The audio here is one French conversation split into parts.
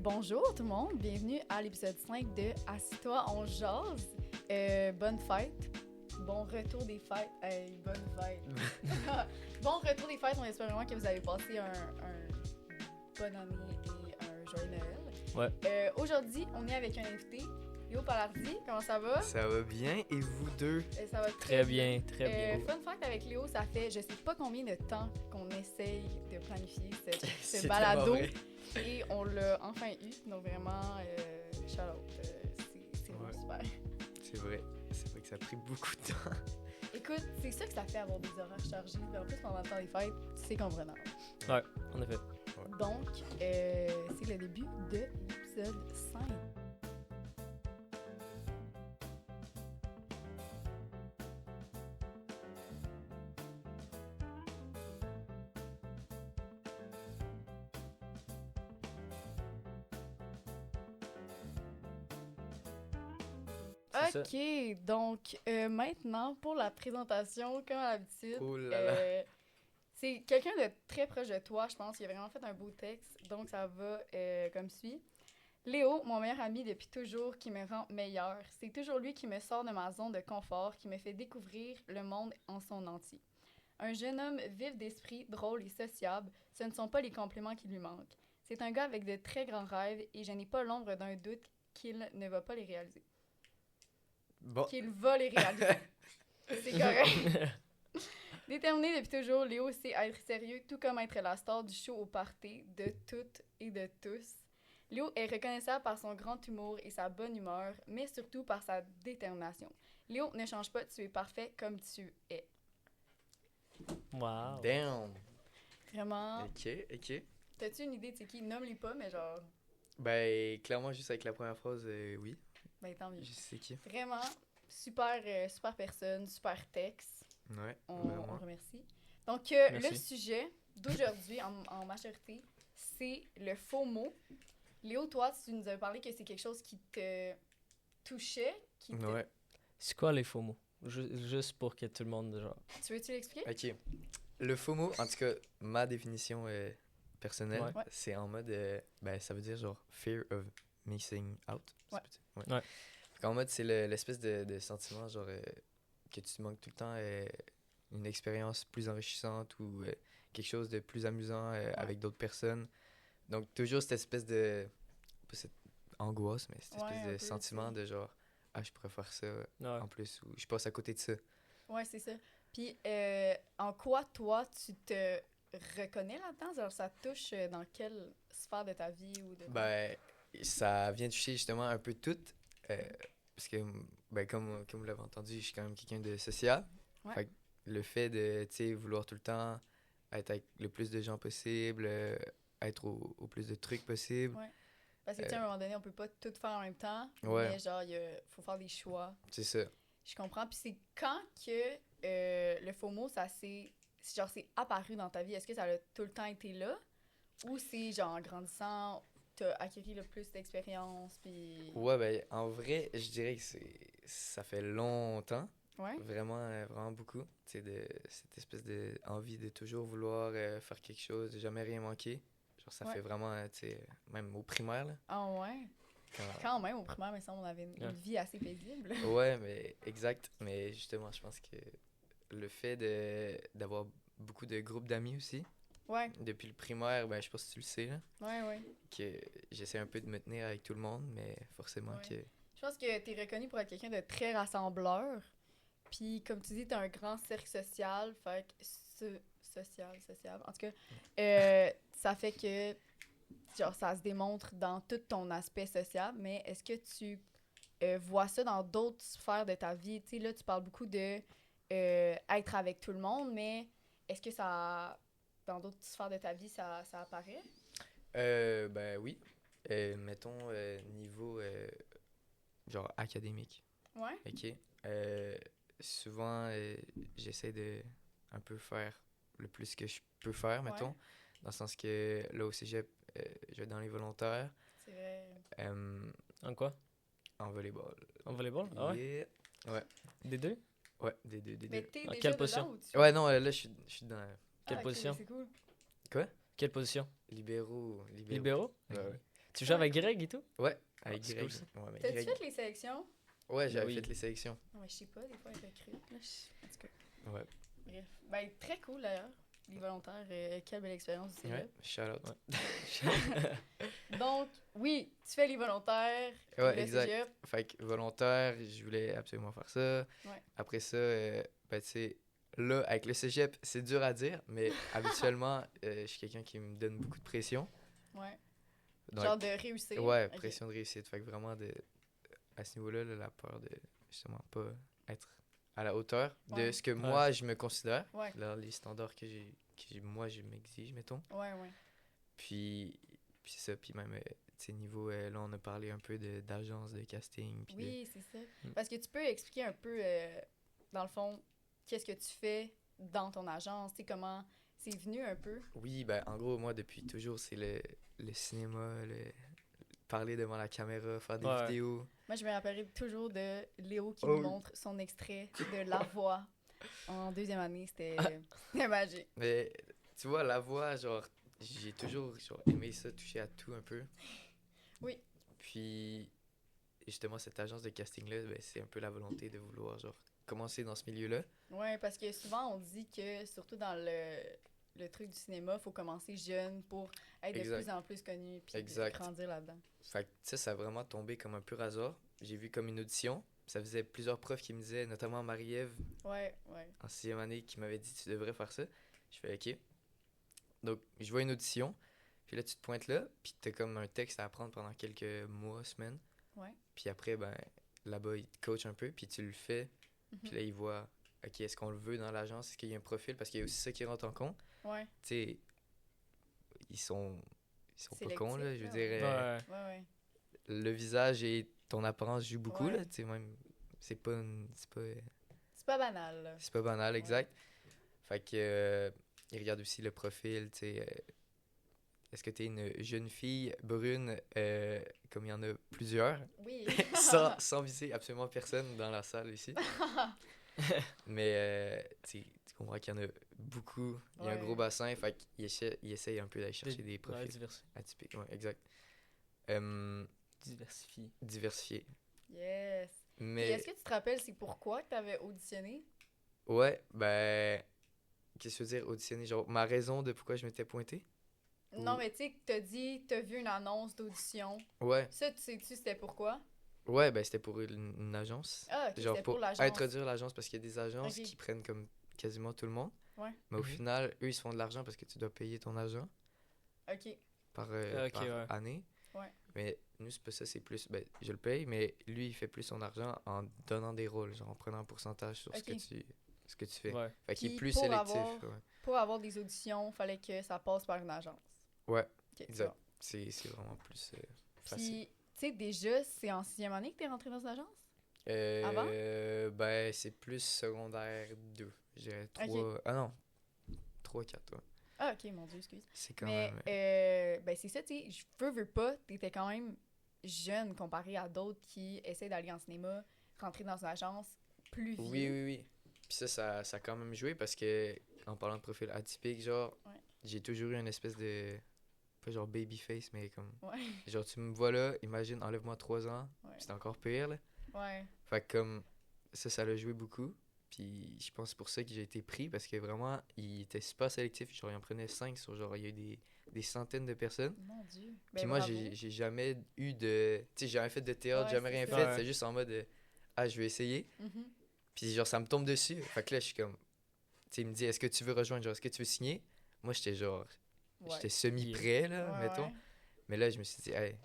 Bonjour tout le monde, bienvenue à l'épisode 5 de Assis-toi, on jase. Bonne fête, bon retour des fêtes, bonne fête. Bon retour des fêtes, on espère vraiment que vous avez passé un bonne année et un joyeux Noël. Ouais. Aujourd'hui, on est avec un invité, Léo Palardi, comment ça va? Ça va bien, et vous deux? Ça va Très bien, très bien. Fun fact avec Léo, ça fait je sais pas combien de temps qu'on essaye de planifier ce C'est balado. tellement vrai. Et on l'a enfin eu, donc vraiment, shout out, c'est vraiment super. C'est vrai que ça a pris beaucoup de temps. Écoute, c'est ça que ça fait avoir des horaires chargés, puis en plus pendant le temps des fêtes, c'est convenable. Ouais, en effet. Donc, c'est le début de l'épisode 5. C'est Ok, donc maintenant pour la présentation, comme à l'habitude, Oh là là. c'est quelqu'un de très proche de toi, je pense. Il a vraiment fait un beau texte, donc ça va comme suit. Léo, mon meilleur ami depuis toujours, qui me rend meilleur. C'est toujours lui qui me sort de ma zone de confort, qui me fait découvrir le monde en son entier. Un jeune homme vif d'esprit, drôle et sociable, ce ne sont pas les compliments qui lui manquent. C'est un gars avec de très grands rêves et je n'ai pas l'ombre d'un doute qu'il ne va pas les réaliser. Bon, Qu'il va les réaliser. C'est correct. Déterminé depuis toujours, Léo sait être sérieux, tout comme être la star du show au party de toutes et de tous. Léo est reconnaissable par son grand humour et sa bonne humeur, mais surtout par sa détermination. Léo, ne change pas, tu es parfait comme tu es. Wow. damn. Vraiment. Ok. T'as-tu une idée de c'est qui? Nomme-les pas, mais genre, Ben, clairement, juste avec la première phrase, oui. ben tant mieux. Je sais qui. Vraiment, super personne, super texte. Ouais, On vraiment. le remercie. Donc, Merci. le sujet d'aujourd'hui, en majorité, c'est le faux mot. Léo, toi, tu nous avais parlé que c'est quelque chose qui te touchait. Ouais. C'est quoi les faux mots? Juste pour que tout le monde, genre... Tu veux-tu l'expliquer? Ok. Le FOMO, en tout cas, ma définition personnelle, Ouais. c'est en mode, ben, ça veut dire genre fear of missing out. Ouais. Ouais. En mode, c'est l'espèce de sentiment genre que tu manques tout le temps une expérience plus enrichissante ou quelque chose de plus amusant avec d'autres personnes. Donc, toujours cette espèce de, pas cette angoisse, mais cette Ouais, espèce un de peu, sentiment c'est- de genre, ah, je pourrais faire ça Ouais. en plus, ou je passe à côté de ça. Ouais, c'est ça. Puis, en quoi, toi, tu te reconnais là-dedans? Genre, ça te touche dans quelle sphère de ta vie ou de... Ben, ça vient toucher justement un peu tout. Parce que, ben, comme vous l'avez entendu, je suis quand même quelqu'un de social. Ouais. Fait que le fait de, tu sais, vouloir tout le temps être avec le plus de gens possible, être au plus de trucs possible. Ouais. Parce que, tu sais, à un moment donné, on peut pas tout faire en même temps. Ouais. Mais genre, faut faire des choix. C'est ça. Je comprends. Puis c'est quand que le FOMO, c'est apparu dans ta vie? Est-ce que ça a tout le temps été là? Ou c'est genre en grandissant, t'as acquis le plus d'expérience, puis... Ouais, ben, en vrai, je dirais que ça fait longtemps. Ouais? Vraiment beaucoup. Tu sais, cette espèce d'envie de toujours vouloir faire quelque chose, de jamais rien manquer. Genre, ça Ouais. fait vraiment, tu sais, même au primaire, là. Ah ouais? Quand même, au primaire, mais ça, on avait une Ouais. vie assez paisible. Ouais, mais exact. Mais justement, je pense que le fait d'avoir beaucoup de groupes d'amis aussi, Ouais, depuis le primaire, ben, je sais pas si tu le sais, là, ouais. que j'essaie un peu de me tenir avec tout le monde, mais forcément Ouais. que... Je pense que t'es reconnu pour être quelqu'un de très rassembleur. Puis, comme tu dis, t'as un grand cercle social. Fait que social. En tout cas, ça fait que, genre, ça se démontre dans tout ton aspect social. Mais est-ce que tu vois ça dans d'autres sphères de ta vie? Tu sais, là, tu parles beaucoup de être avec tout le monde, mais est-ce que ça, dans d'autres sphères de ta vie, ça apparaît? Ben oui. Mettons, niveau, genre, académique. Ouais? OK. Souvent, j'essaie de un peu faire le plus que je peux faire, mettons. Ouais. Dans le sens que là, au cégep, je vais dans les volontaires, C'est vrai. En quoi? en volleyball. En volleyball? Ah ouais? Yeah. Ouais. Des deux? Ouais, des deux. Mais t'es En déjà quelle dedans position? ou tu... Ouais, non, là, je suis dans Quelle ok, position? mais c'est cool. quoi? Quelle position? Libéraux. Libéraux? Ouais, ouais. Tu joues avec Greg et tout? Ouais, avec c'est Greg. cool, ça. Ouais, mais T'as-tu Greg. fait les sélections? Ouais, j'avais Oui. fait les sélections. Ouais, je sais pas, des fois, ils recrutent. Là, en tout cas, Ouais. bref. Ben, très cool d'ailleurs. Les volontaires, quelle belle expérience du Ouais, cégep. shout out. Donc, oui, tu fais les volontaires, Ouais, le exact. cégep. Fait que volontaire, je voulais absolument faire ça. Ouais. Après ça, ben, tu sais, là, avec le cégep, c'est dur à dire, mais habituellement, je suis quelqu'un qui me donne beaucoup de pression. Ouais. Donc, Genre de réussir. ouais, Ok. pression de réussite. Fait que vraiment, à ce niveau-là, là, la peur de justement pas être à la hauteur Ouais. de ce que moi, je me considère. Ouais. Là, les standards moi, je m'exige, mettons. Ouais, ouais. Puis c'est ça. Puis même, tu sais, niveau, là, on a parlé un peu d'agence de casting. Puis Oui, c'est ça. Mm. Parce que tu peux expliquer un peu, dans le fond, qu'est-ce que tu fais dans ton agence, tu sais, comment c'est venu un peu. Oui, ben, en gros, moi, depuis toujours, c'est le cinéma, parler devant la caméra, faire des Ouais. vidéos. Moi, je me rappellerai toujours de Léo qui Oh. me montre son extrait de La Voix en deuxième année. C'était magique. Mais tu vois, la voix, genre, j'ai toujours genre, aimé ça, toucher à tout un peu. Oui. Puis, justement, cette agence de casting-là, ben, c'est un peu la volonté de vouloir, genre, commencer dans ce milieu-là. Ouais, parce que souvent, on dit que, surtout dans le truc du cinéma, il faut commencer jeune pour être Exact. de plus en plus connu puis Exact. grandir là-dedans. Fait que ça a vraiment tombé comme un pur hasard. J'ai vu comme une audition. Ça faisait plusieurs profs qui me disaient, notamment Marie-Ève, Ouais, ouais. en 6e année, qui m'avait dit, tu devrais faire ça. Je fais, OK. Donc, je vois une audition. Puis là, tu te pointes là, puis t'as comme un texte à apprendre pendant quelques mois, semaines. Ouais. Puis après, ben, là-bas, ils te coachent un peu, puis tu le fais. Puis là, ils voient, OK, est-ce qu'on le veut dans l'agence? Est-ce qu'il y a un profil? Parce qu'il y a aussi ça qui rentre en compte. Ouais, Tu sais, ils sont pas Sélectif, cons, là. Je veux là, dire, Ouais. ouais, ouais. le visage et ton apparence jouent beaucoup, Ouais. là. Tu sais, même, c'est pas C'est pas banal, là. c'est pas banal, exact. Fait que, ils regardent aussi le profil, tu sais. Est-ce que t'es une jeune fille brune, comme il y en a plusieurs, Oui. sans viser absolument personne dans la salle ici. Mais tu comprends qu'il y en a beaucoup. Il y a un Ouais. gros bassin, fait qu'ils essayent un peu d'aller chercher des Ouais, profils atypiques. Ouais, exact. diversifié. Diversifiés. Yes. Et Mais est-ce que tu te rappelles c'est pourquoi que t'avais auditionné? ouais, ben, qu'est-ce que je veux dire, auditionner, genre, ma raison de pourquoi je m'étais pointé? Non, Ou- mais tu sais, que t'as dit, t'as vu une annonce d'audition. Ouais, Ça, tu sais-tu, c'était pourquoi? ouais, ben, c'était pour une agence. Ah, ok, Genre, c'était pour pour l'agence. introduire l'agence, parce qu'il y a des agences Ok. qui prennent comme quasiment tout le monde. Ouais. Mais au Mhm. final, eux, ils se font de l'argent parce que tu dois payer ton agent Ok. par, Ok, par ouais. année. Ouais. Mais nous, c'est pas ça, c'est plus. Ben, je le paye, mais lui, il fait plus son argent en donnant des rôles, genre en prenant un pourcentage sur Ok. ce que tu fais. Ouais. Fait qu'il est Puis plus pour sélectif. avoir- Ouais, Pour avoir des auditions, fallait que ça passe par une agence. Ouais, Ok, c'est exact. bon. C'est vraiment plus facile. Puis, tu sais, déjà, c'est en 6e année que t'es rentré dans une agence? Avant? Ben, c'est plus secondaire 2, je dirais 3. Ah non, 3, 4, ouais. Ah, ok, mon Dieu, excuse. C'est quand Mais, même. ben, c'est ça, tu sais, je veux pas, t'étais quand même jeune comparé à d'autres qui essaient d'aller en cinéma, rentrer dans une agence plus vieux. Oui, oui, oui. Puis ça a quand même joué parce que, en parlant de profil atypique, genre, Ouais. j'ai toujours eu une espèce de. Pas genre baby face, mais comme. Ouais, Genre, tu me vois là, imagine, enlève-moi 3 ans, ouais, c'est encore pire, là. ouais. Fait que comme. Ça l'a joué beaucoup. Puis je pense que c'est pour ça que j'ai été pris parce que vraiment, il était super sélectif. Genre, il en prenait 5 sur genre, il y a eu des centaines de personnes. Mon Dieu. Puis Ben, moi, bravo. j'ai jamais eu de. Tu sais, j'ai jamais fait de théâtre, Ouais, jamais c'est rien ça. fait. Ouais. C'est juste en mode. Ah, je vais essayer. Mhm. Puis genre, ça me tombe dessus. Fait que là, je suis comme. Tu sais, il me dit, est-ce que tu veux rejoindre? Genre, est-ce que tu veux signer? Moi, j'étais genre. Ouais. J'étais semi-prêt, là, Ouais, mettons. ouais. Mais là, je me suis dit, hey,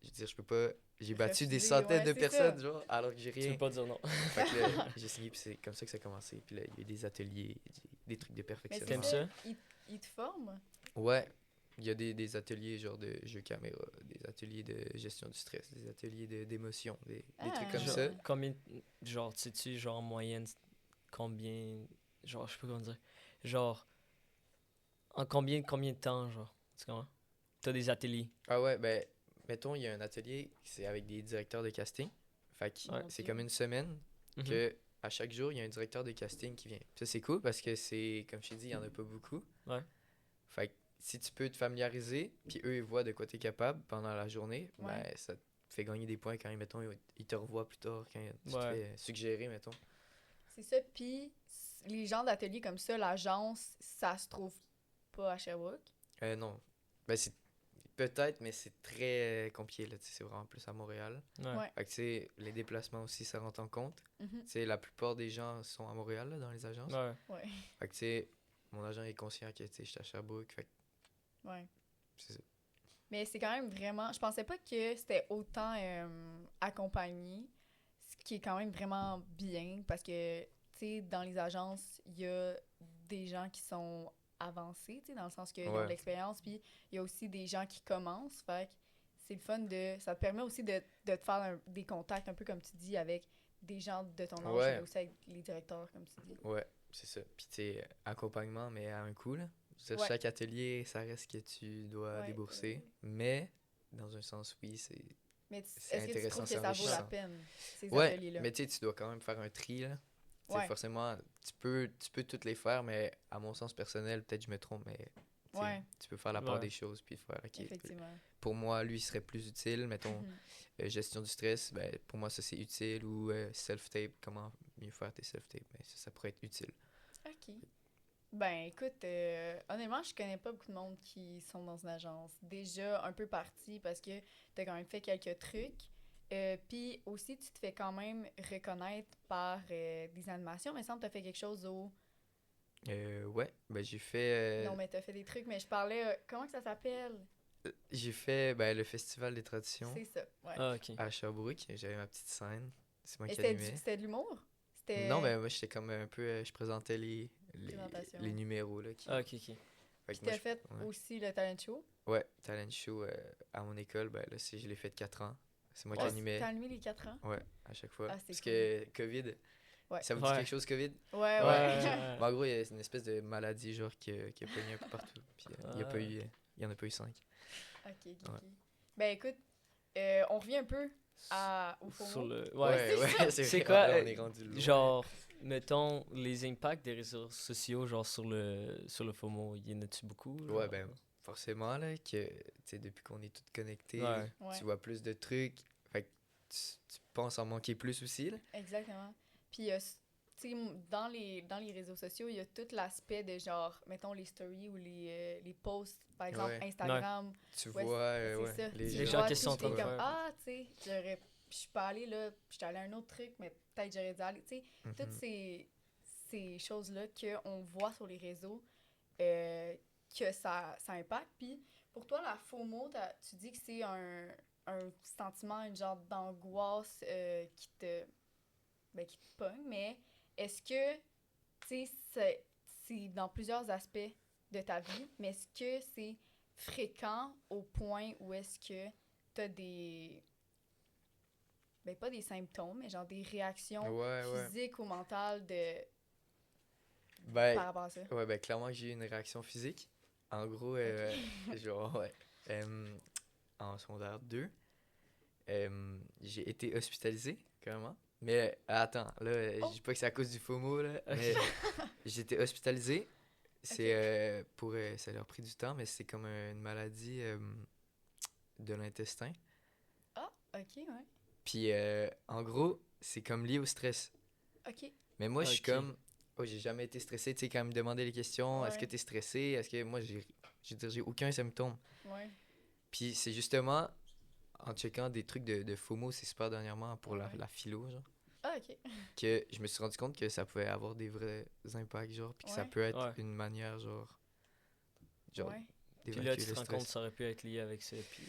je veux dire, je peux pas. J'ai battu des Refuser, centaines ouais, de c'est personnes, ça. genre, alors que j'ai Tu rien. peux pas dire non. Fait que là, j'ai signé, puis c'est comme ça que ça a commencé. Puis là, il y a eu des ateliers, des trucs de Mais perfectionnement. T'aimes c'est ça? Ils te forment? Ouais, il y a des ateliers genre de jeux caméra, des ateliers de gestion du stress, des ateliers d'émotion, des trucs comme Genre, ça. combien, genre, sais-tu, genre, en moyenne, combien, genre, je sais pas comment dire, genre, en combien de temps, genre, tu comprends? T'as des ateliers. Ah ouais, ben, mettons, il y a un atelier, c'est avec des directeurs de casting. Fait que Ouais. c'est Mon comme Dieu. une semaine Mhm. que à chaque jour, il y a un directeur de casting qui vient. Ça, c'est cool parce que c'est, comme je t'ai dit, il y en a pas beaucoup. Ouais. Fait que si tu peux te familiariser, puis eux, ils voient de quoi tu es capable pendant la journée, Ouais. ben, ça te fait gagner des points quand, mettons, ils te revoient plus tard, quand tu te Ouais. fais suggérer, mettons. C'est ça. Puis les genres d'ateliers comme ça, l'agence, ça se trouve pas à Sherbrooke. Non. Ben, c'est peut-être, mais c'est très compliqué, là. Tu sais, c'est vraiment plus à Montréal. Ouais. Ouais. Fait que, tu sais, les déplacements aussi, ça rentre en compte. Mhm. Tu sais, la plupart des gens sont à Montréal, là, dans les agences. Ouais. Ouais. Fait que, tu sais, mon agent est conscient que, tu sais, je suis à Sherbrooke. Fait que, Ouais. c'est ça. Mais c'est quand même vraiment. Je pensais pas que c'était autant accompagné, ce qui est quand même vraiment bien parce que, tu sais, dans les agences, il y a des gens qui sont avancés, tu sais, dans le sens qu'ils ont Ouais. de l'expérience, puis il y a aussi des gens qui commencent. Fait que c'est le fun de. Ça te permet aussi de te faire des contacts, un peu comme tu dis, avec des gens de ton âge, Ouais. mais aussi avec les directeurs, comme tu dis. Ouais, c'est ça. Puis, tu sais, accompagnement, mais à un coût, là. Je veux dire, Ouais. chaque atelier, ça reste que tu dois Ouais. débourser. Mais, dans un sens, oui, c'est... Mais C'est est-ce que tu intéressant, trouves que c'est ça vaut la enrichissant. peine, ces Ouais, ateliers-là? mais tu sais, tu dois quand même faire un tri, là. Tu sais, Ouais. forcément, tu peux toutes les faire, mais à mon sens personnel, peut-être je me trompe, mais tu sais, Ouais. tu peux faire la part Ouais. des choses puis faire, OK, Effectivement. pour moi, lui, il serait plus utile, mettons, Mhm. gestion du stress, ben, pour moi, ça, c'est utile, ou self-tape, comment mieux faire tes self-tape, ben, ça pourrait être utile. OK. Ben, écoute, honnêtement, je connais pas beaucoup de monde qui sont dans une agence. Déjà un peu parti parce que t'as quand même fait quelques trucs. Puis aussi, tu te fais quand même reconnaître par des animations. Mais il semble que t'as fait quelque chose au... Ouais, ben, j'ai fait, Non, mais t'as fait des trucs, mais je parlais... comment que ça s'appelle? ben, le Festival des traditions C'est ça, ouais. Ah, ok. à Sherbrooke, j'avais ma petite scène, c'est moi Et qui animais. c'était de l'humour? C'était... Non, ben, moi, j'étais comme un peu, je présentais Présentation. les numéros, là, qui... Ah, ok, ok. Fait Puis que moi, t'as fait ouais. aussi le talent show. Ouais, talent show à mon école, ben là, je l'ai fait de 4 ans. C'est moi qui Ah, animais. t'as animé les 4 ans? Ouais, à chaque fois. Ah, c'est Parce cool. que COVID, Ouais. ça vous dit Ouais. quelque chose, COVID? Ouais, Ouais, ouais. ouais. Ben, en gros, c'est une espèce de maladie, genre, qui a pogné un peu partout. Puis il y a Ah. pas eu, il y en a pas eu 5. Ok, ok, Ouais. ok. Ben écoute, on revient un peu au FOMO. Sur le... Ouais, c'est c'est C'est vrai. quoi, Là, on est rendu loin. Genre, mettons, les impacts des réseaux sociaux, genre sur le FOMO, y en a-tu beaucoup? genre? Ouais, ben, forcément, là, que, tu sais, depuis qu'on est tous connectés, Ouais. Ouais. tu vois plus de trucs. Fait que tu penses en manquer plus aussi, là. Exactement. Puis, tu sais, dans les réseaux sociaux, il y a tout l'aspect de genre, mettons, les stories ou les posts, par exemple, Ouais. Instagram. Tu Ouais, vois, c'est ouais, ça. Les Tu gens vois, qui tu sont en fais train de comme, faire. ah, tu sais, je suis pas allée là, j'étais allée à un autre truc, mais peut-être j'aurais dû aller. Tu sais, toutes Mhm. ces choses-là qu'on voit sur les réseaux, que ça impacte. Puis, pour toi, la FOMO, tu dis que c'est un sentiment, une genre d'angoisse qui te pogne, mais est-ce que, tu sais, c'est dans plusieurs aspects de ta vie, mais est-ce que c'est fréquent au point où est-ce que t'as des... Ben, pas des symptômes, mais genre des réactions Ouais, ouais. physiques ou mentales Ben, par rapport à ça? ouais, ben, clairement que j'ai eu une réaction physique. En gros, genre, ouais. En secondaire 2, j'ai été hospitalisé, carrément. Mais attends, là, Oh. je dis pas que c'est à cause du FOMO, là, mais j'ai été hospitalisé. C'est ça leur a pris du temps, mais c'est comme une maladie de l'intestin. Ah, ok, ouais. Puis en gros, c'est comme lié au stress. Ok. Mais moi, je suis Ok. comme, oh, j'ai jamais été stressé. Tu sais, quand ils me demandaient les questions, est-ce que Ouais. t'es stressé? Est-ce que moi, j'ai aucun symptôme. Ouais. Puis c'est justement en checkant des trucs de FOMO, c'est super dernièrement pour Ouais. la philo, genre, Ah, ok. que je me suis rendu compte que ça pouvait avoir des vrais impacts, genre, puis que ça Ouais. peut être Ouais. une manière, genre Ouais. Puis là, d'évacuer tu te le rends stress. compte, ça aurait pu être lié avec ça. Puis...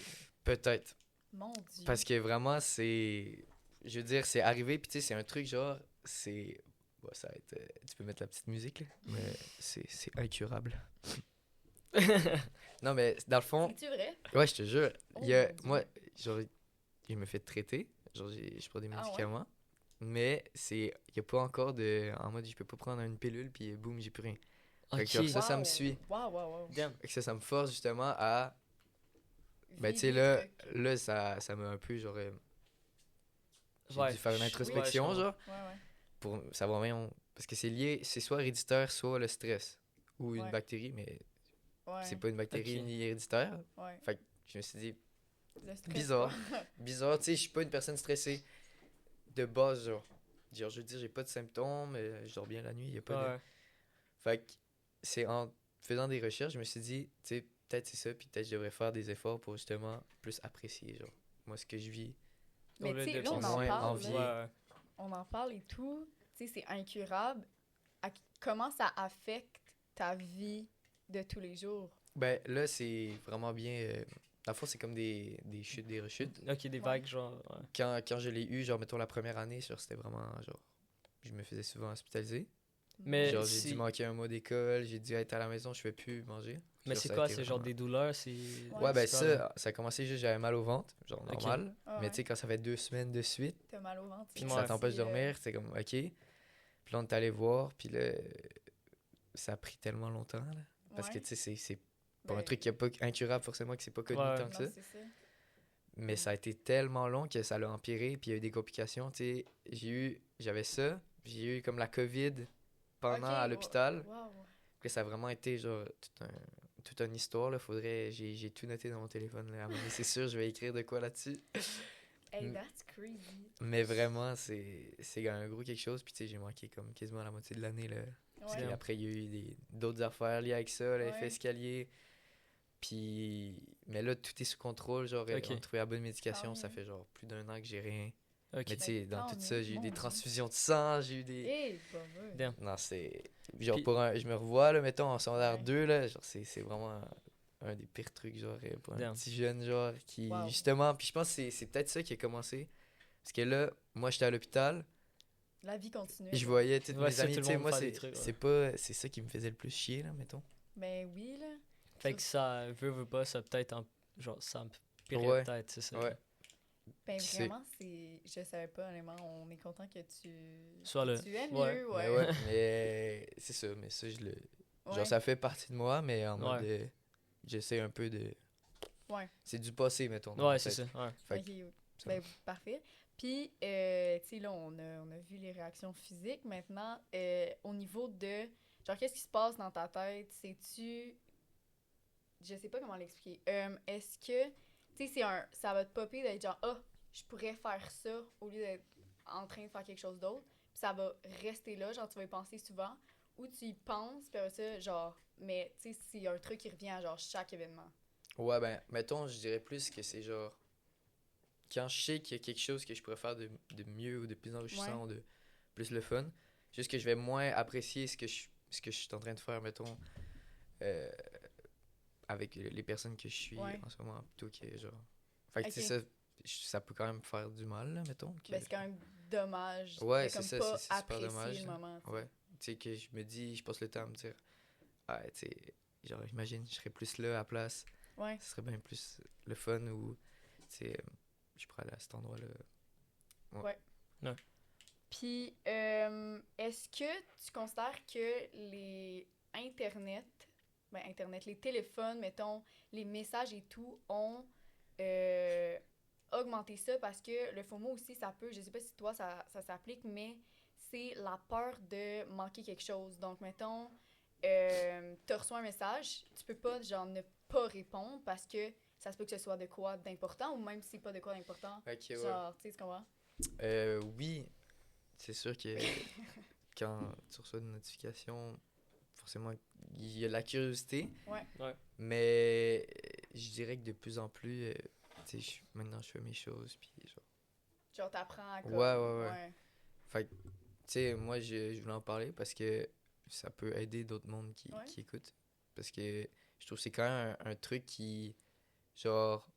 Peut-être. Mon Dieu. Parce que vraiment, c'est. Je veux dire, c'est arrivé, puis tu sais, c'est un truc genre. C'est. Bon, ça va être. Tu peux mettre la petite musique, là. Mais c'est incurable. Non, mais dans le fond. C'est-tu vrai? Ouais, je te jure. Oh Il y a, mon Dieu. moi, genre, je me fais traiter. Genre, je prends des Ah ouais? médicaments. Mais c'est. Il n'y a pas encore de. En mode, je peux pas prendre une pilule, puis boum, j'ai plus rien. Fait que genre, Ok. ça me Wow. suit. Wow. Damn. Fait que ça me force justement à. Ben, tu sais, Vivre là, les trucs. là ça m'a un peu, genre. J'ai Ouais, dû faire une je- introspection, ouais, je genre, Ouais. pour savoir, voyons, parce que c'est lié, c'est soit héréditaire, soit le stress, ou une Ouais. bactérie, mais Ouais. C'est pas une bactérie Ok. ni héréditaire. Ouais. Fait que je me suis dit, Le stress, bizarre. quoi. Bizarre, tu sais, je suis pas une personne stressée de base, genre. Genre, je veux dire, j'ai pas de symptômes, je dors bien la nuit, y a pas de... Ouais. Fait que c'est en faisant des recherches, je me suis dit, tu sais, peut-être c'est ça, puis peut-être je devrais faire des efforts pour justement plus apprécier, genre, moi, ce que je vis. Mais Au lieu tu sais, de là, on en moins parle. envier. Là. Ouais. On en parle et tout. Tu sais, c'est incurable. Comment ça affecte ta vie de tous les jours? Ben, là, c'est vraiment bien... dans le fond, c'est comme des chutes, des rechutes. Ok, des vagues, genre. Ouais. Quand je l'ai eu, genre, mettons, la première année, genre, c'était vraiment, genre, je me faisais souvent hospitaliser. Mais Genre, j'ai si- dû manquer un mois d'école, j'ai dû être à la maison, je pouvais plus manger. Mais Genre, c'est ça a quoi? été C'est genre vraiment- des douleurs? C'est. Ouais, ben c'est quoi, ça a commencé juste, j'avais mal au ventre, genre Ok. normal. Ah Mais ouais. tu sais, quand ça fait 2 semaines de suite, T'as mal au ventre. puis Ouais. que ça t'empêche de Aussi, dormir, c'est comme, ok. Puis là, on est allé voir, puis là, ça a pris tellement longtemps, là. Parce que ouais. tu sais, c'est pour un Ben, truc qui est pas incurable, forcément, que c'est pas connu Ouais. tant que ça. non, c'est ça. Mais ça a été tellement long que ça l'a empiré, puis il y a eu des complications, tu sais. J'avais ça, j'ai eu comme la COVID pendant Ok, à l'hôpital. Wow. Puis ça a vraiment été genre toute une histoire là, j'ai tout noté dans mon téléphone là. À un moment donné, c'est sûr, je vais écrire de quoi là-dessus. Hey, Mm. that's crazy. Mais vraiment, c'est un gros quelque chose, puis tu sais, j'ai manqué comme quasiment la moitié de l'année là. Parce Ouais. qu'après, il y a eu d'autres affaires liées avec ça, l'effet Ouais. escalier. Puis mais là tout est sous contrôle, genre Ok. on a trouvé la bonne médication, Tant ça mieux. fait genre plus d'1 an que j'ai rien. Ok. Mais tu sais, dans tant tout mieux, ça, j'ai eu mon des Dieu. transfusions de sang, j'ai eu des Hey, bah ouais. Damn. Non, c'est. Genre, Puis- je me revois, là, mettons, en secondaire Ouais. 2, là, genre, c'est vraiment un des pires trucs, genre, pour un Damn. petit jeune, genre, qui, Wow. justement, puis je pense que c'est peut-être ça qui a commencé. Parce que là, moi, j'étais à l'hôpital, La vie continue. je voyais toutes Ouais, mes ça, amis, tout tu le sais, monde moi, fait des c'est trucs, ouais. c'est pas. C'est ça qui me faisait le plus chier, là, mettons. Ben oui, là. Fait que ça, veut pas, ça peut-être. Genre, ça empirait Ouais. peut-être, c'est ça. Ouais. Ben Puis vraiment, c'est... Je savais pas, honnêtement. On est content que tu... Sois là. Tu aimes Ouais. mieux, Mais ouais. ouais, mais c'est ça, mais ça, Ouais. genre, ça fait partie de moi, mais en mode. Ouais. J'essaie un peu de. Ouais. C'est du passé, mettons. dans Ouais, ma c'est tête. ça. Ouais. Fait Ok, que oui. ça Ben, parfait. Puis, tu sais, là, on a vu les réactions physiques. Maintenant, au niveau de... Genre, qu'est-ce qui se passe dans ta tête? Sais-tu... Je sais pas comment l'expliquer. Est-ce que... Tu sais, ça va te popper d'être genre, ah, je pourrais faire ça au lieu d'être en train de faire quelque chose d'autre. Puis ça va rester là, genre, tu vas y penser souvent. Ou tu y penses, puis après ça, genre... Mais, tu sais, c'est un truc qui revient à, genre, chaque événement. Ouais, ben, mettons, je dirais plus que c'est genre. Quand je sais qu'il y a quelque chose que je pourrais faire de mieux ou de plus enrichissant Ouais. ou de plus le fun, juste que je vais moins apprécier ce que je suis en train de faire, mettons, euh, avec les personnes que je suis Ouais. en ce moment, plutôt que genre. Fait que, tu Ok. sais, ça peut quand même faire du mal, là, mettons. Ben, c'est quand même dommage Ouais, de c'est comme ça, pas c'est super apprécier dommage, le là. moment. tu sais. Ouais. Tu sais, que je me dis, je passe le temps à me dire, ah, tu sais, genre, imagine, je serais plus là à la place. Ouais. Ce serait bien plus le fun ou, tu sais, je pourrais aller à cet endroit-là. Puis, est-ce que tu considères que les Internet, les téléphones, mettons, les messages et tout, ont augmenté ça parce que le FOMO aussi, ça peut, je sais pas si toi ça s'applique, mais c'est la peur de manquer quelque chose. Donc, mettons, tu reçois un message, tu peux pas, genre, ne pas répondre parce que ça se peut que ce soit de quoi d'important ou même si c'est pas de quoi d'important. Ok, ouais. Genre, tu sais, tu comprends? Oui, c'est sûr que quand tu reçois une notification, forcément, il y a la curiosité. Ouais. Ouais. Mais je dirais que de plus en plus, tu sais, maintenant je fais mes choses, puis genre. Genre, t'apprends à comme... Ouais. Fait que, tu sais, moi, je voulais en parler parce que ça peut aider d'autres mondes Ouais. qui écoutent. Parce que je trouve que c'est quand même un truc qui, genre,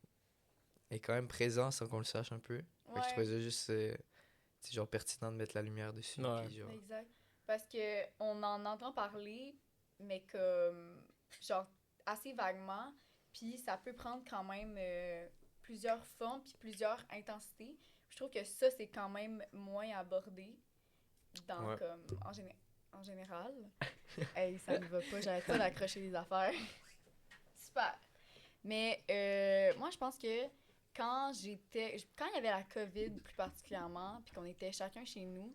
est quand même présent sans qu'on le sache un peu. Fait que je trouvais ça juste, c'est genre pertinent de mettre la lumière dessus. Ouais. Puis genre, Exact. Parce que on en entend parler, mais comme, genre, assez vaguement, puis ça peut prendre quand même plusieurs formes, puis plusieurs intensités. Je trouve que ça, c'est quand même moins abordé dans, Ouais. comme, en général. Hey, ça ne va pas, j'arrête pas d'accrocher les affaires. Super. Mais moi, je pense que quand il y avait la COVID plus particulièrement, puis qu'on était chacun chez nous,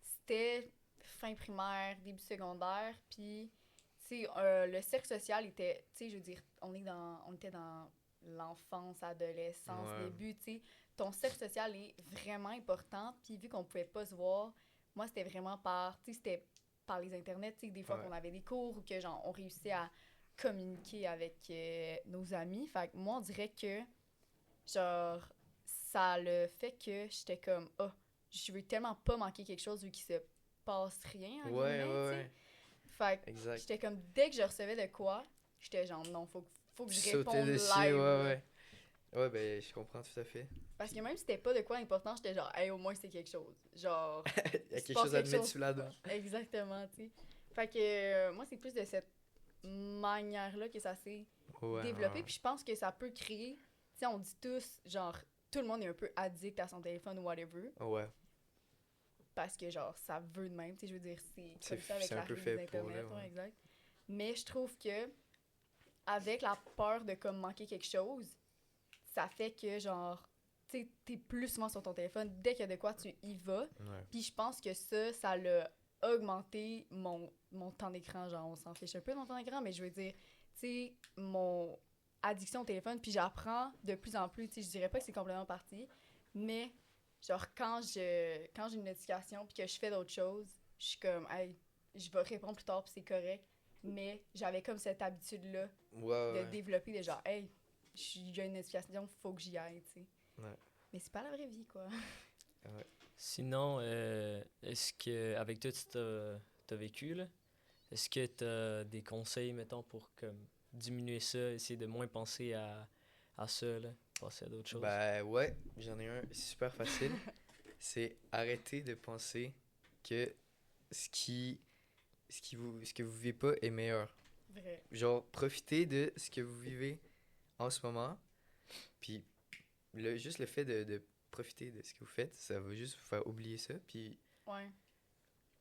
c'était fin primaire, début secondaire, puis tu tu sais, le cercle social était, tu sais, je veux dire, on était dans l'enfance, adolescence, Ouais. début, tu sais, ton cercle social est vraiment important, puis vu qu'on pouvait pas se voir, moi, c'était vraiment tu sais, c'était par les internets, tu sais, des fois Ouais. qu'on avait des cours ou que, genre, on réussissait à communiquer avec nos amis, fait que moi, on dirait que, genre, ça le fait que j'étais comme, oh, je veux tellement pas manquer quelque chose vu qu'il se passe rien, en Ouais, guillemets, tu sais. ouais. Fait que Exact. j'étais comme, dès que je recevais de quoi, j'étais genre, non, faut que Tu je sautais réponde dessus, live. ouais, là. ouais. Ouais, ben, je comprends tout à fait. Parce que même si c'était pas de quoi important, j'étais genre, hey, au moins c'est quelque chose. Genre, Il y a il se quelque passe chose à quelque te mettre chose. sous la dent. Exactement, tu sais. Fait que moi, c'est plus de cette manière-là que ça s'est Ouais, développé. ouais. Puis je pense que ça peut créer, tu sais, on dit tous, genre, tout le monde est un peu addict à son téléphone ou whatever. Ouais, Parce que, genre, ça veut de même. Tu sais, je veux dire, c'est C'est comme ça avec c'est un peu l'arrivée des fait pour, Internet, là, ouais. exact. Mais je trouve que avec la peur de comme manquer quelque chose, ça fait que genre tu sais t'es plus souvent sur ton téléphone dès qu'il y a de quoi tu y vas. Ouais. Puis je pense que ça l'a augmenté mon temps d'écran, genre on s'en fiche un peu de mon temps d'écran, mais je veux dire tu sais mon addiction au téléphone, puis j'apprends de plus en plus, tu sais je dirais pas que c'est complètement parti, mais genre quand j'ai une notification puis que je fais d'autres choses, je suis comme hey, je vais répondre plus tard puis c'est correct, mais j'avais comme cette habitude là Ouais, de ouais. développer de genre, hey, j'ai une notification, faut que j'y aille, tu sais. Ouais. Mais c'est pas la vraie vie, quoi. Sinon, est-ce que, avec tout ce que t'as vécu, là, est-ce que t'as des conseils, mettons, pour comme diminuer ça, essayer de moins penser à ça, là, passer à d'autres choses? Ben, ouais, j'en ai un super facile. C'est arrêter de penser que ce qui, ce que vous vivez pas est meilleur. Vrai. Genre, profitez de ce que vous vivez en ce moment. Puis, juste le fait de profiter de ce que vous faites, ça va juste vous faire oublier ça. Puis, Ouais.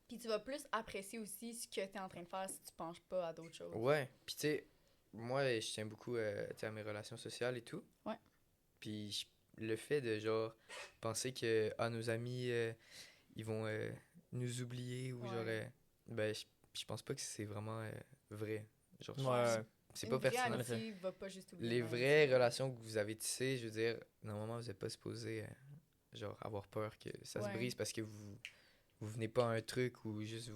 Puis tu vas plus apprécier aussi ce que t'es en train de faire si tu penses pas à d'autres choses. ouais. Puis, tu sais, moi, je tiens beaucoup tu sais, à mes relations sociales et tout. Ouais. Puis, le fait de, genre, penser que nos amis, ils vont nous oublier ou, Ouais. genre, ben, je pense pas que c'est vraiment vrai. Genre, Ouais, c'est Une pas vraie personnel. amitié va pas juste oublier. Les une vraies amitié. relations que vous avez tissées, je veux dire, normalement, vous n'êtes pas supposé, genre, avoir peur que ça se Ouais. brise parce que vous venez pas à un truc où juste tu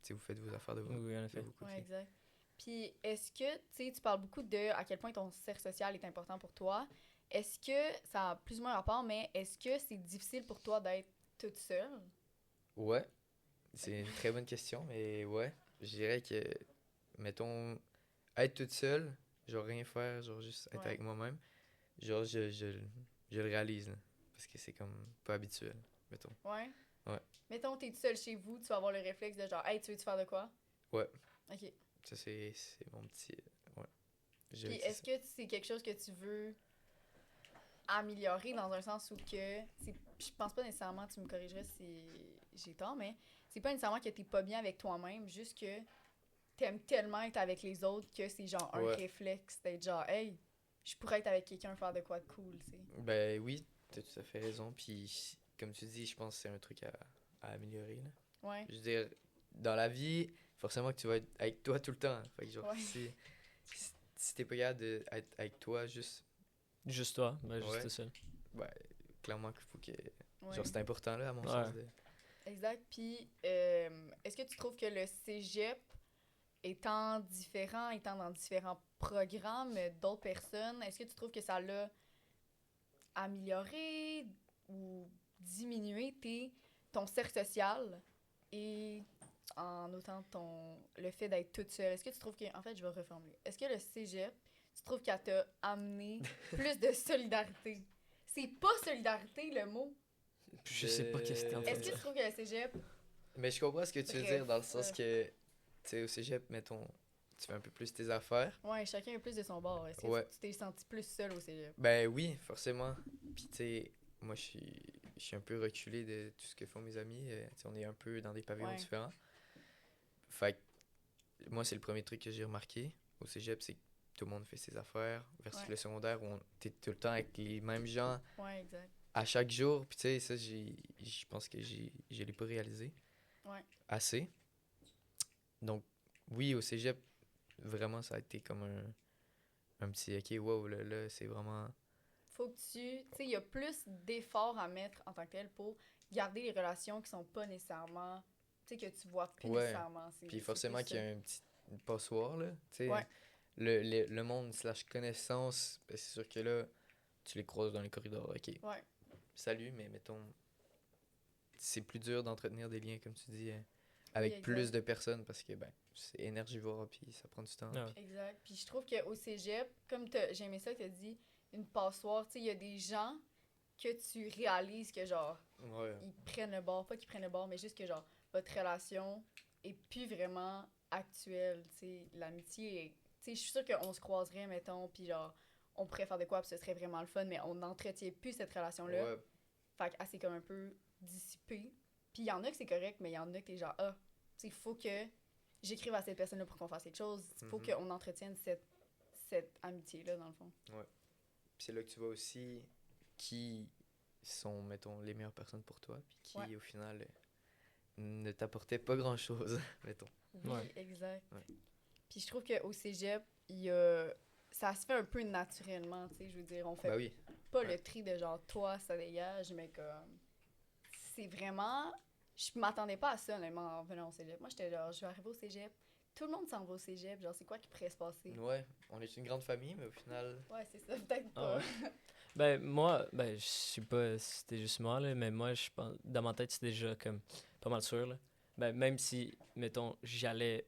sais, vous faites vos affaires oui, en de effet. vos côtés. Ouais, exact. Puis est-ce que, tu sais, tu parles beaucoup de à quel point ton cercle social est important pour toi. Est-ce que, ça a plus ou moins rapport, mais est-ce que c'est difficile pour toi d'être toute seule? Ouais, c'est une très bonne question, mais ouais, je dirais que, mettons, être toute seule, genre rien faire, genre juste être Ouais. avec moi-même, genre je le réalise, là, parce que c'est comme pas habituel, mettons. Ouais? Ouais. Mettons, t'es tout seul chez vous, tu vas avoir le réflexe de genre, hey, tu veux-tu faire de quoi? Ouais. Ok. Ça, c'est mon petit... ouais. Je Puis dis est-ce ça. que c'est quelque chose que tu veux améliorer dans un sens où que je pense pas nécessairement, tu me corrigerais si j'ai tort, mais c'est pas nécessairement que t'es pas bien avec toi-même, juste que t'aimes tellement être avec les autres que c'est genre un Ouais. réflexe d'être genre hey, je pourrais être avec quelqu'un faire de quoi de cool, tu sais. Ben oui, t'as tout à fait raison. Puis, comme tu dis, je pense que c'est un truc à améliorer, là. Ouais. Je veux dire, dans la vie, forcément que tu vas être avec toi tout le temps. Fait que genre, Ouais. si t'es pas capable d'être avec toi, juste, Juste toi, ben, juste Ouais. tout seul. ben, clairement qu'il faut que... Ouais. Genre, c'est important, là, à mon Ouais. sens. De... Exact. Puis est-ce que tu trouves que le cégep étant différent, étant dans différents programmes d'autres personnes, est-ce que tu trouves que ça l'a amélioré ou diminué ton cercle social et en autant le fait d'être toute seule? Est-ce que tu trouves que... En fait, je vais reformuler. Est-ce que le cégep, tu trouves qu'elle t'a amené plus de solidarité? C'est pas solidarité, le mot. Je sais pas qu'est-ce que t'es en train Est-ce de que tu dire. trouves que le cégep... Mais je comprends ce que tu veux Bref, dire, dans le sens que, tu sais, au cégep, mettons, tu fais un peu plus tes affaires. Ouais, chacun est plus de son bord. Est-ce que Ouais. tu t'es senti plus seul au cégep? Ben oui, forcément. Puis tu sais, moi je suis un peu reculé de tout ce que font mes amis. Tu sais, on est un peu dans des pavillons Ouais. différents. Fait que moi, c'est le premier truc que j'ai remarqué au cégep, c'est que tout le monde fait ses affaires. Versus Ouais. le secondaire où t'es tout le temps avec les mêmes gens Ouais, exact. à chaque jour. Puis tu sais, ça, je pense que je l'ai pas réalisé Ouais. assez. Donc, oui, au cégep, vraiment, ça a été comme un petit, OK, wow, là c'est vraiment... Faut que tu sais, il y a plus d'efforts à mettre en tant que tel pour garder les relations qui sont pas nécessairement, tu sais, que tu vois plus Ouais, nécessairement. puis C'est forcément plus qu'il y ça. a un petit passoire, là, tu sais. Ouais, Le monde slash connaissance, ben, c'est sûr que là, tu les croises dans les corridors, OK. ouais, Salut, mais mettons, c'est plus dur d'entretenir des liens, comme tu dis, oui, avec plus exact. de personnes parce que, ben, c'est énergivore, puis ça prend du temps. Ah ouais. Exact. Puis je trouve qu'au cégep, comme j'ai aimé ça que tu as dit, une passoire, tu sais, il y a des gens que tu réalises que, genre, Ouais. ils prennent le bord, pas qu'ils prennent le bord, mais juste que, genre, votre relation est plus vraiment actuelle, tu sais, l'amitié est... Tu sais, je suis sûre qu'on se croiserait, mettons, puis genre, on pourrait faire de quoi, puis ce serait vraiment le fun, mais on n'entretient plus cette relation-là. Ouais, Fait qu'elle s'est comme un peu dissipée. Puis il y en a que c'est correct, mais il y en a que t'es genre, ah, tu sais, il faut que j'écrive à cette personne-là pour qu'on fasse quelque chose. Il faut Mhm. qu'on entretienne cette amitié-là, dans le fond. puis c'est là que tu vois aussi qui sont, mettons, les meilleures personnes pour toi, puis qui, Ouais. au final, ne t'apportaient pas grand-chose, mettons. Oui, Ouais. exact. Ouais. Puis je trouve qu'au cégep, il y a... ça se fait un peu naturellement, tu sais, je veux dire, on fait Bah oui. pas Ouais. le tri de genre, toi, ça dégage, mais comme... C'est vraiment... Je m'attendais pas à ça, honnêtement, en venant au cégep. Moi, j'étais genre, je vais arriver au cégep, tout le monde s'en va au cégep, genre, c'est quoi qui pourrait se passer? Ouais, on est une grande famille, mais au final, Ouais, c'est ça, peut-être Ah pas. ouais. Ben, moi, ben, je sais pas si c'était juste moi, là, mais moi, je pense, dans ma tête, c'est déjà comme pas mal sûr, là. Ben, même si, mettons, j'allais,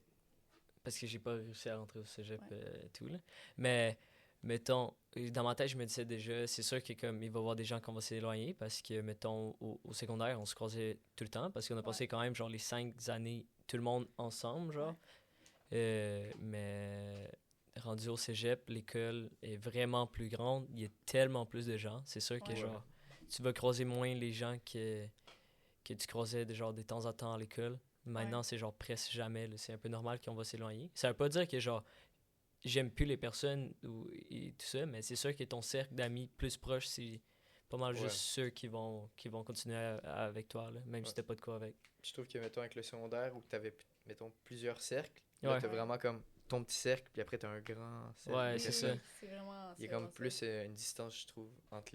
parce que j'ai pas réussi à rentrer au cégep Ouais. et tout, là. Mais, mettons, dans ma tête, je me disais déjà, c'est sûr que comme il va y avoir des gens qu'on va s'éloigner, parce que, mettons, au secondaire, on se croisait tout le temps, parce qu'on a passé quand même, genre, les 5 années, tout le monde ensemble, genre. Ouais. Mais rendu au cégep, l'école est vraiment plus grande. Il y a tellement plus de gens. C'est sûr que Ouais. genre, tu vas croiser moins les gens que tu croisais de, genre, de temps en temps à l'école. Maintenant, Ouais. c'est genre presque jamais, là. C'est un peu normal qu'on va s'éloigner. Ça veut pas dire que genre j'aime plus les personnes et tout ça, mais c'est sûr que ton cercle d'amis plus proche, c'est pas mal Ouais. juste ceux qui vont continuer avec toi, là, même Ouais. si t'as pas de quoi avec. je trouve que, mettons, avec le secondaire, où t'avais, mettons, plusieurs cercles, là, Ouais. t'as vraiment comme ton petit cercle, puis après, t'as un grand cercle. Ouais, de c'est personnes. ça. C'est vraiment... Il y c'est a comme vraiment ça. plus une distance, je trouve, entre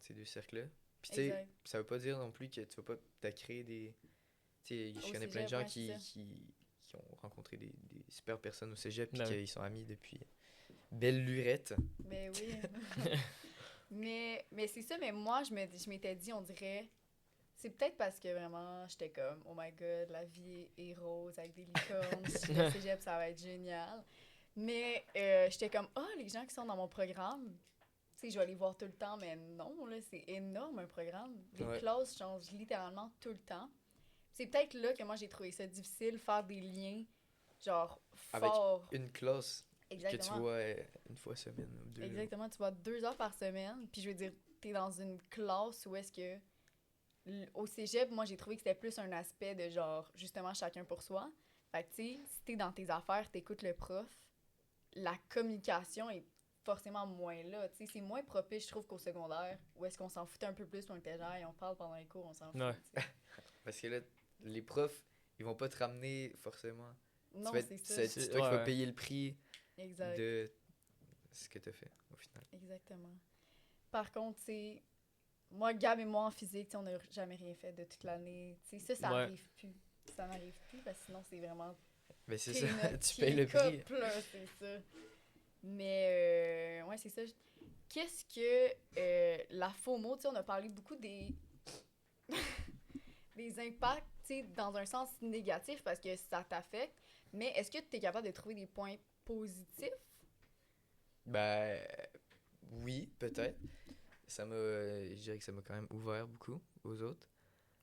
ces deux cercles-là. Puis, tu sais, Exact. ça veut pas dire non plus que tu vas pas t'as créé des. Tu sais, je Au connais plein de cégep, gens ouais, qui, c'est ça. qui ont rencontré des super personnes au cégep, puis Ben oui. qu'ils sont amis depuis belle lurette. Ben oui. mais c'est ça, mais moi, je m'étais dit, on dirait... C'est peut-être parce que vraiment, j'étais comme, oh my god, la vie est rose avec des licornes, puis le cégep, ça va être génial. Mais j'étais comme, oh, les gens qui sont dans mon programme, tu sais, je vais les voir tout le temps, mais non, là, c'est énorme un programme. Les Ouais. classes changent littéralement tout le temps. C'est peut-être là que moi, j'ai trouvé ça difficile, faire des liens, genre, Avec forts. une classe que tu Exactement. vois une fois semaine ou deux. Exactement, tu vas 2 heures par semaine, puis je veux dire, t'es dans une classe où est-ce que... Au cégep, moi, j'ai trouvé que c'était plus un aspect de genre, justement, chacun pour soi. Fait que, tu sais, si t'es dans tes affaires, t'écoutes le prof, la communication est forcément moins là. Tu sais, c'est moins propice, je trouve, qu'au secondaire, où est-ce qu'on s'en foutait un peu plus, on était genre, et on parle pendant les cours, on s'en fout. Ouais. tu sais. Parce que là, les profs, ils vont pas te ramener forcément. Non, Tu vas c'est être- ça. c'est C'est- toi qui vas ouais. payer le prix Exact. de ce que t'as fait, au final. Exactement. Par contre, tu sais, moi, Gab et moi en physique, tu sais, on n'a jamais rien fait de toute l'année. Tu sais, ça Ouais. arrive plus. Ça n'arrive plus parce que sinon, c'est vraiment Mais c'est t'es ça, notre tu payes le prix. pick-up, là, c'est ça. Mais, ouais, c'est ça. Qu'est-ce que la FOMO, tu sais, on a parlé beaucoup des, des impacts, tu sais, dans un sens négatif parce que ça t'affecte. Mais est-ce que tu es capable de trouver des points positifs? Ben, oui, peut-être. Je dirais que ça m'a quand même ouvert beaucoup aux autres.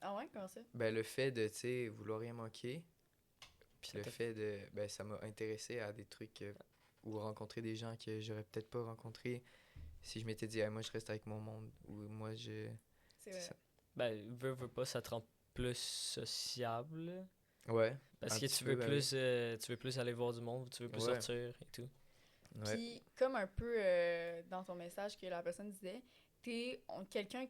Ah ouais, comment ça? Ben, le fait de, tu sais, vouloir rien manquer, puis Ça le t'a- fait de, ben, ça m'a intéressé à des trucs ou rencontrer des gens que j'aurais peut-être pas rencontrés si je m'étais dit, ah, moi, je reste avec mon monde, ou moi, je... C'est c'est vrai. ça. Ben, veux pas, ça te rend plus sociable. Ouais, Parce un que petit tu peu, veux ben plus, tu veux plus aller voir du monde, tu veux plus Ouais. sortir et tout. ouais. Puis, comme un peu dans ton message que la personne disait, t'es quelqu'un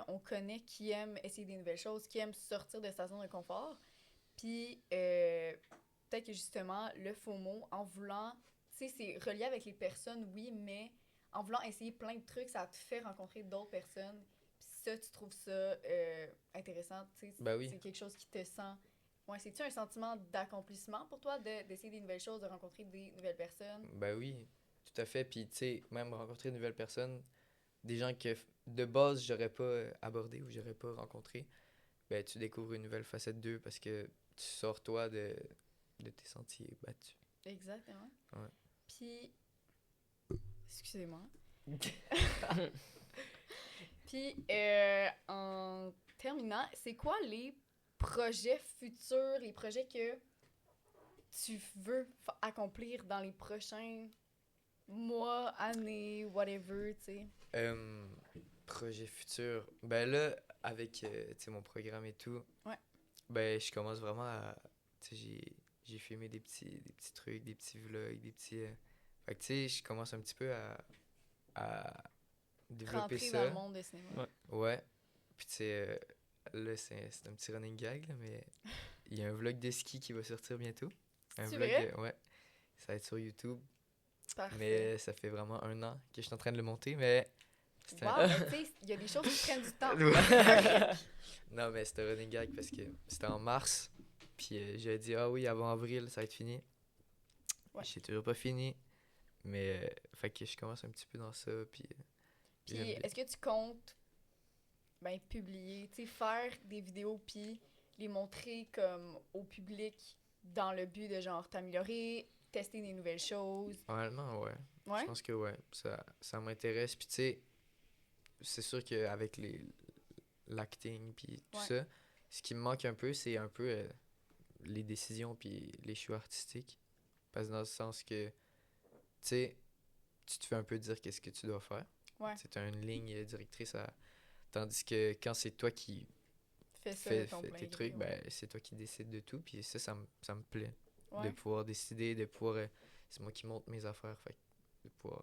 on connaît qui aime essayer des nouvelles choses, qui aime sortir de sa zone de confort. Puis, peut-être que justement, le FOMO, en voulant, tu sais, c'est relié avec les personnes, oui, mais en voulant essayer plein de trucs, ça te fait rencontrer d'autres personnes. Puis ça, tu trouves ça intéressant, tu sais, Ben oui. c'est quelque chose qui te sent... Ouais, c'est-tu un sentiment d'accomplissement pour toi, d'essayer des nouvelles choses, de rencontrer des nouvelles personnes? Ben oui, tout à fait. Puis, tu sais, même rencontrer de nouvelles personnes, des gens que de base, j'aurais pas abordé ou j'aurais pas rencontré, ben tu découvres une nouvelle facette d'eux parce que tu sors, toi, de tes sentiers battus. Exactement. Ouais. Puis... Excusez-moi. Puis, en terminant, c'est quoi les projets futurs, les projets que tu veux accomplir dans les prochains mois, années, whatever, tu sais? Projet futur. Ben là, avec tu sais, mon programme et tout, Ouais. ben je commence vraiment à. Tu sais, j'ai filmé des petits trucs, des petits vlogs, des petits. Fait que tu sais, je commence un petit peu à développer Rentrer ça. dans le monde du cinéma. Ouais. Ouais. Puis tu sais, là, c'est un petit running gag, là, mais il y a un vlog de ski qui va sortir bientôt. Un C'est vlog, vrai? ouais. Ça va être sur YouTube. Parfait. Mais ça fait vraiment 1 an que je suis en train de le monter, mais. c'est Wow, un- mais tu sais, il y a des choses qui prennent du temps. Non, mais c'était un running gag parce que c'était en mars. Puis j'ai dit, ah oui, avant avril, ça va être fini. Ouais. J'ai toujours pas fini. Mais, fait que je commence un petit peu dans ça. Puis, Puis, j'aime bien. est-ce que tu comptes publier, tu sais, faire des vidéos puis les montrer comme au public dans le but de genre t'améliorer, tester des nouvelles choses? Honnêtement, ouais. Ouais? Je pense que ouais, ça m'intéresse. Puis tu sais, c'est sûr qu'avec l'acting puis tout Ouais. ça, ce qui me manque un peu, c'est un peu les décisions puis les choix artistiques. Parce que dans le sens que, tu sais, tu te fais un peu dire qu'est-ce que tu dois faire. Ouais. C'est une ligne directrice à... Tandis que quand c'est toi qui Fais ça fais de ton plein tes gré, trucs, ouais. ben c'est toi qui décides de tout. Puis ça me plaît. Ouais. De pouvoir décider, de pouvoir... c'est moi qui monte mes affaires. Fait que de pouvoir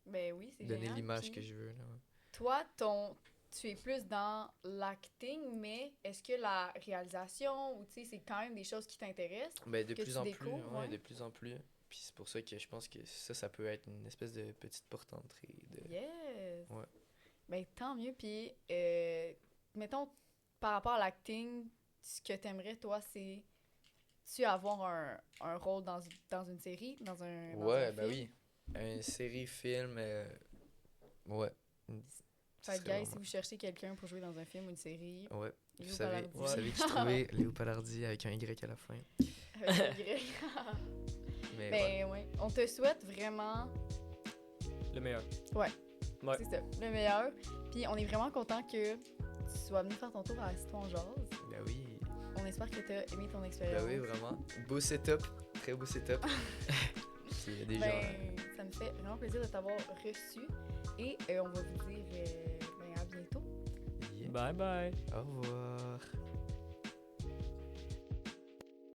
Ben oui, c'est donner génial. l'image Puis que je veux. Là, ouais. toi, tu es plus dans l'acting, mais est-ce que la réalisation, ou tu sais, c'est quand même des choses qui t'intéressent? Ben, de Que plus tu en plus, découvres, ouais, ouais. de plus en plus. Puis c'est pour ça que je pense que ça peut être une espèce de petite porte d'entrée. Yes! Ouais. Ben tant mieux. Puis, mettons, par rapport à l'acting, ce que t'aimerais, toi, c'est... Tu avoir un rôle dans une série, dans un Ouais, film? ben oui. Une série, film, ouais. Ce Fait que, serait guys, si vraiment- vous cherchez quelqu'un pour jouer dans un film ou une série, Ouais. Léo Vous savez, Palardi. vous savez qui trouver, Léo Palardi avec un Y à la fin. Avec un Y. Mais ouais. Ben ouais. On te souhaite vraiment, Le meilleur. Ouais. Ouais. c'est ça, le meilleur. Puis on est vraiment content que tu sois venu faire ton tour à Citron Jazz. Ben oui. On espère que tu as aimé ton expérience. Ben oui, vraiment. Beau setup. Très beau setup. Puis il y a des gens... Ben, ça me fait vraiment plaisir de t'avoir reçu. Et on va vous dire à bientôt. Yeah. Bye bye. Au revoir.